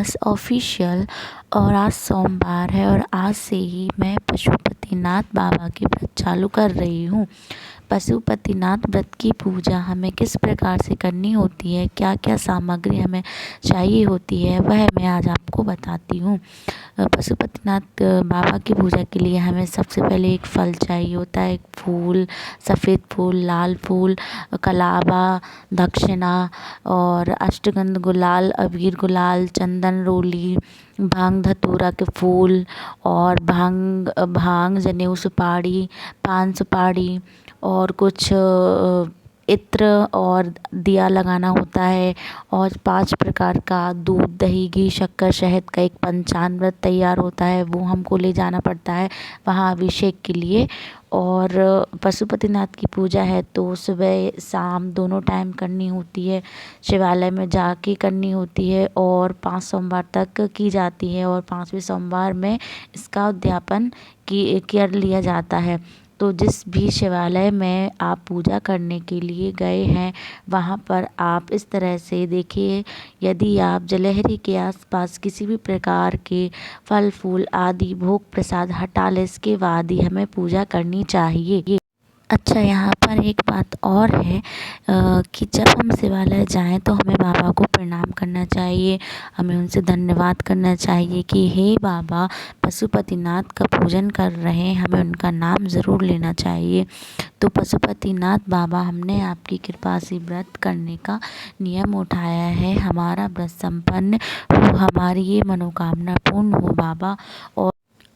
दास official. और आज सोमवार है और आज से ही मैं पशुपतिनाथ बाबा की व्रत चालू कर रही हूँ। पशुपतिनाथ व्रत की पूजा हमें किस प्रकार से करनी होती है, क्या क्या सामग्री हमें चाहिए होती है, वह मैं आज आपको बताती हूँ। पशुपतिनाथ बाबा की पूजा के लिए हमें सबसे पहले एक फल चाहिए होता है, एक फूल, सफ़ेद फूल, लाल फूल, कलावा, दक्षिणा और अष्टगंध गुलाल, अबीर गुलाल, चंदन रोली, भांग धतूरा के फूल और भांग जनेऊ सुपारी, पान सुपारी और कुछ इत्र और दिया लगाना होता है। और 5 प्रकार का दूध, दही, घी, शक्कर, शहद का एक पंचामृत तैयार होता है, वो हमको ले जाना पड़ता है वहाँ अभिषेक के लिए। और पशुपतिनाथ की पूजा है तो सुबह शाम दोनों टाइम करनी होती है, शिवालय में जाके करनी होती है और 5 सोमवार तक की जाती है और 5वें सोमवार में इसका उद्यापन कर लिया जाता है। तो जिस भी शिवालय में आप पूजा करने के लिए गए हैं वहाँ पर आप इस तरह से देखिए, यदि आप जलहरी के आसपास किसी भी प्रकार के फल फूल आदि भोग प्रसाद हटा लें, इसके बाद ही हमें पूजा करनी चाहिए। अच्छा, यहाँ पर एक बात और है कि जब हम शिवालय जाएं तो हमें बाबा को प्रणाम करना चाहिए, हमें उनसे धन्यवाद करना चाहिए कि हे बाबा, पशुपतिनाथ का पूजन कर रहे हैं, हमें उनका नाम ज़रूर लेना चाहिए। तो पशुपतिनाथ बाबा, हमने आपकी कृपा से व्रत करने का नियम उठाया है, हमारा व्रत संपन्न हो, हमारी ये मनोकामना पूर्ण हो बाबा।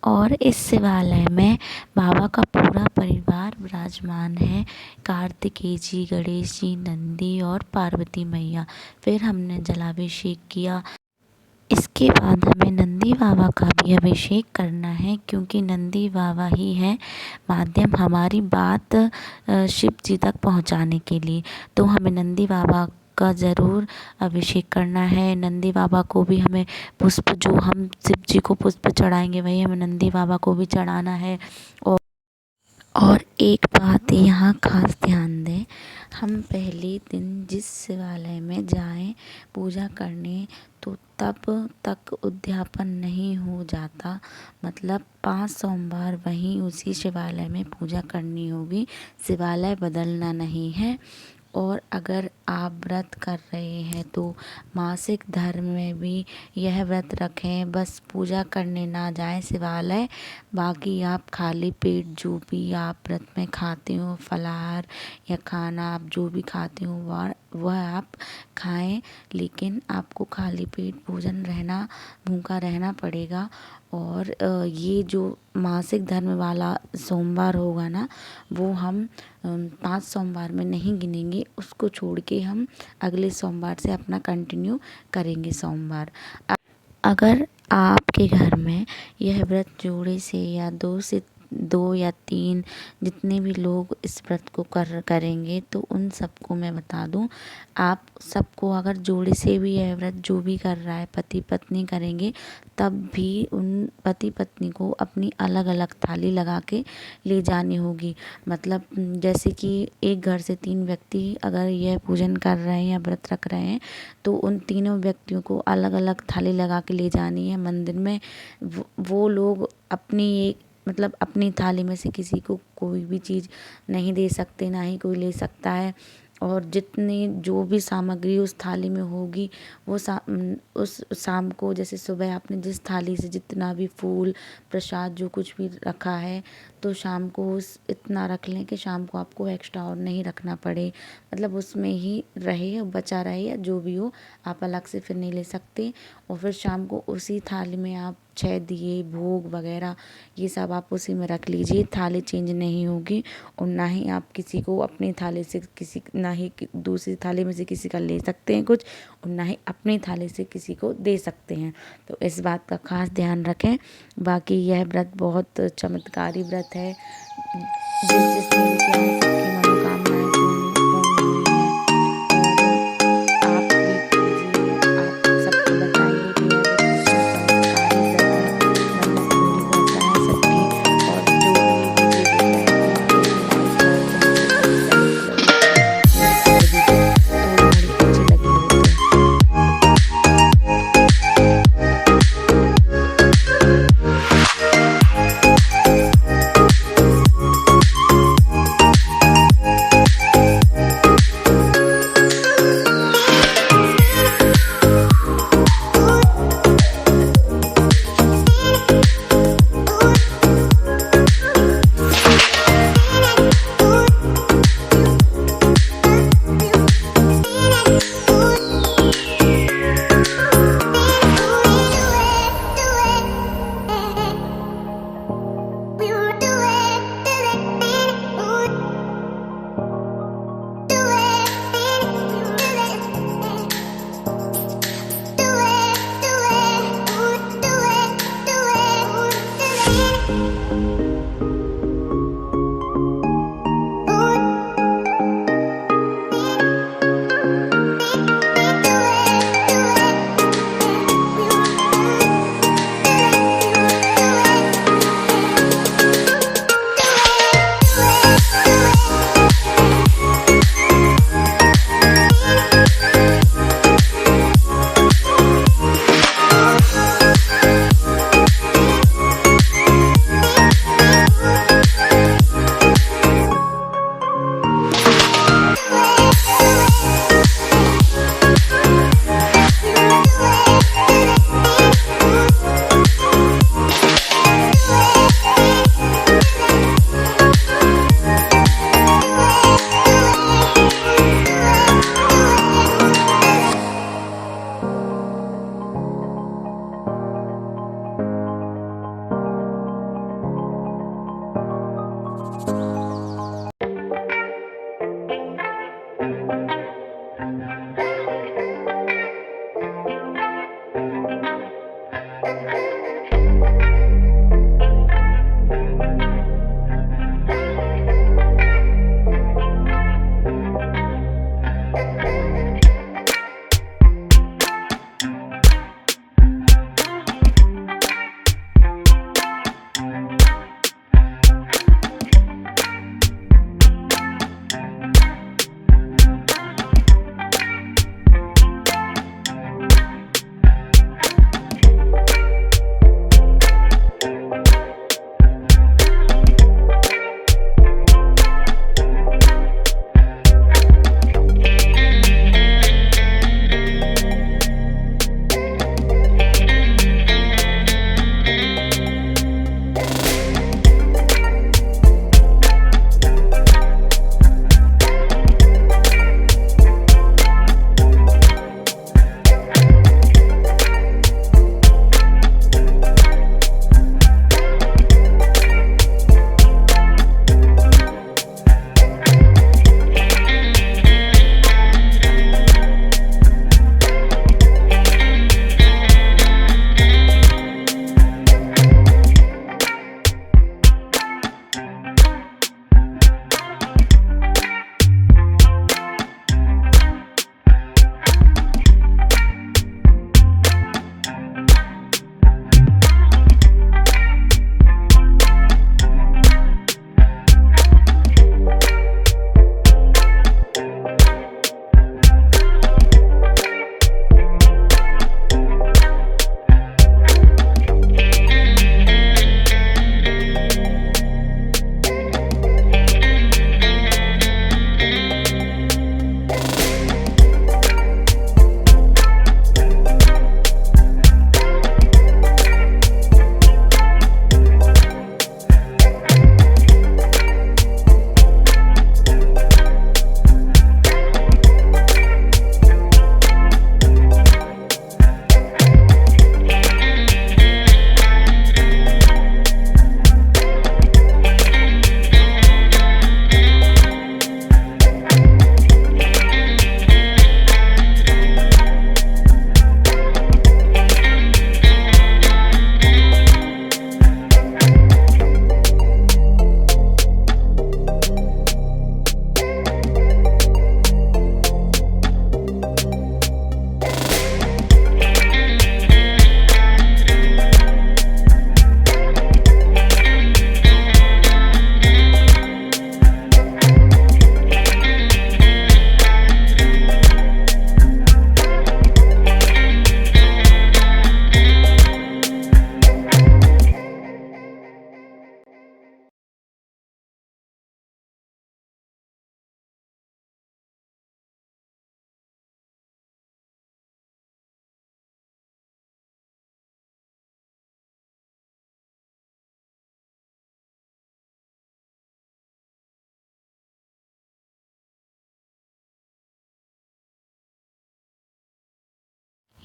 और इस शिवालय में बाबा का पूरा परिवार विराजमान है, कार्तिकेय जी, गणेश जी, नंदी और पार्वती मैया। फिर हमने जलाभिषेक किया। इसके बाद हमें नंदी बाबा का भी अभिषेक करना है, क्योंकि नंदी बाबा ही है माध्यम हमारी बात शिव जी तक पहुंचाने के लिए। तो हमें नंदी बाबा का ज़रूर अभिषेक करना है। नंदी बाबा को भी हमें पुष्प, जो हम शिव जी को पुष्प चढ़ाएंगे वही हमें नंदी बाबा को भी चढ़ाना है। और एक बात यहाँ खास ध्यान दें, हम पहले दिन जिस शिवालय में जाएं पूजा करने तो तब तक उद्यापन नहीं हो जाता, मतलब 5 सोमवार वहीं उसी शिवालय में पूजा करनी होगी, शिवालय बदलना नहीं है। और अगर आप व्रत कर रहे हैं तो मासिक धर्म में भी यह व्रत रखें, बस पूजा करने ना जाएं शिवालय। बाकी आप खाली पेट जो भी आप व्रत में खाते हो, फलाहार या खाना आप जो भी खाते हो वह आप खाएं, लेकिन आपको खाली पेट भोजन रहना, भूखा रहना पड़ेगा। और ये जो मासिक धर्म वाला सोमवार होगा ना, वो हम 5 सोमवार में नहीं गिनेंगे, उसको छोड़ के हम अगले सोमवार से अपना कंटिन्यू करेंगे सोमवार। अगर आपके घर में यह व्रत जोड़े से या 2 या 3 जितने भी लोग इस व्रत को करेंगे तो उन सबको मैं बता दूं, आप सबको अगर जोड़े से भी यह व्रत जो भी कर रहा है पति पत्नी करेंगे, तब भी उन पति पत्नी को अपनी अलग अलग थाली लगा के ले जानी होगी। मतलब जैसे कि एक घर से 3 व्यक्ति अगर यह पूजन कर रहे हैं या व्रत रख रहे हैं तो उन तीनों व्यक्तियों को अलग अलग थाली लगा के ले जानी है मंदिर में। वो लोग अपनी थाली में से किसी को कोई भी चीज़ नहीं दे सकते, ना ही कोई ले सकता है। और जितनी जो भी सामग्री उस थाली में होगी वो उस शाम को, जैसे सुबह आपने जिस थाली से जितना भी फूल प्रसाद जो कुछ भी रखा है, तो शाम को उस इतना रख लें कि शाम को आपको एक्स्ट्रा और नहीं रखना पड़े, मतलब उसमें ही रहे, बचा रहे, या जो भी हो, आप अलग से फिर नहीं ले सकते। और फिर शाम को उसी थाली में आप 6 दिए, भोग वगैरह ये सब आप उसी में रख लीजिए, थाली चेंज नहीं होगी। और ना ही आप किसी को अपनी थाली से ना ही दूसरी थाली में से किसी का ले सकते हैं कुछ, और ना ही अपनी थाली से किसी को दे सकते हैं। तो इस बात का खास ध्यान रखें। बाकी यह व्रत बहुत चमत्कारी व्रत है, जिससे सबकी मनोकामनाएं पूर्ण हुई हैं। और आप भी कीजिए, आप सबको बताइए कि यह व्रत कितना चमत्कारी व्रत है, मन्नत पूरी करता है सबकी। और जो भी मुझे देखता है तो लाइक कर दें, थोड़ी अच्छी लगी हो तो।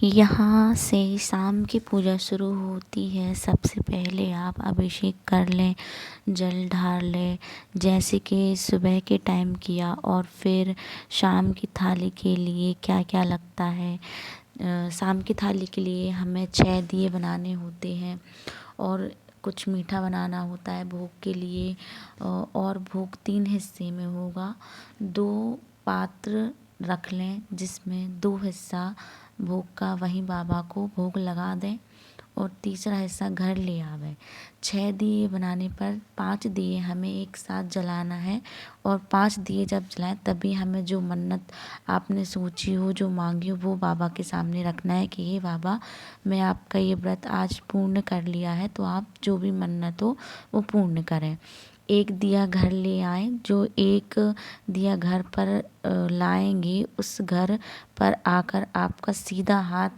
यहाँ से शाम की पूजा शुरू होती है। सबसे पहले आप अभिषेक कर लें, जल ढार लें, जैसे कि सुबह के टाइम किया। और फिर शाम की थाली के लिए क्या क्या लगता है। शाम की थाली के लिए हमें 6 दिए बनाने होते हैं और कुछ मीठा बनाना होता है भोग के लिए। और भोग 3 हिस्से में होगा। 2 पात्र रख लें जिसमें 2 हिस्सा भोग का वहीं बाबा को भोग लगा दें और तीसरा हिस्सा घर ले आवें। 6 दिए बनाने पर 5 दिए हमें एक साथ जलाना है और 5 दिए जब जलाएं तभी हमें जो मन्नत आपने सोची हो, जो मांगी हो, वो बाबा के सामने रखना है कि हे बाबा, मैं आपका ये व्रत आज पूर्ण कर लिया है, तो आप जो भी मन्नत हो वो पूर्ण करें। एक दिया घर ले आएं। जो एक दिया घर पर लाएंगे उस घर पर आकर आपका सीधा हाथ,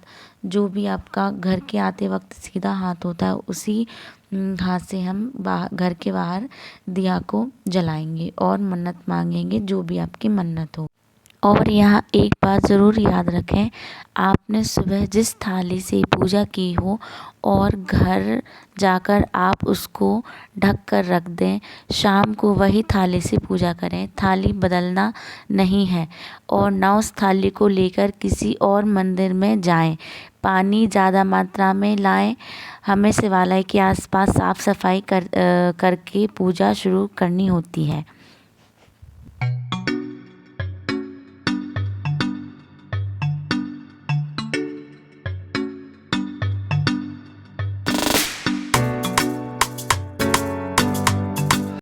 जो भी आपका घर के आते वक्त सीधा हाथ होता है, उसी हाथ से हम घर के बाहर दिया को जलाएंगे और मन्नत मांगेंगे जो भी आपकी मन्नत हो। और यहाँ एक बात ज़रूर याद रखें, आपने सुबह जिस थाली से पूजा की हो और घर जाकर आप उसको ढक कर रख दें, शाम को वही थाली से पूजा करें। थाली बदलना नहीं है और ना उस थाली को लेकर किसी और मंदिर में जाएं। पानी ज़्यादा मात्रा में लाएं। हमें शिवालय के आसपास साफ़ सफाई करके पूजा शुरू करनी होती है।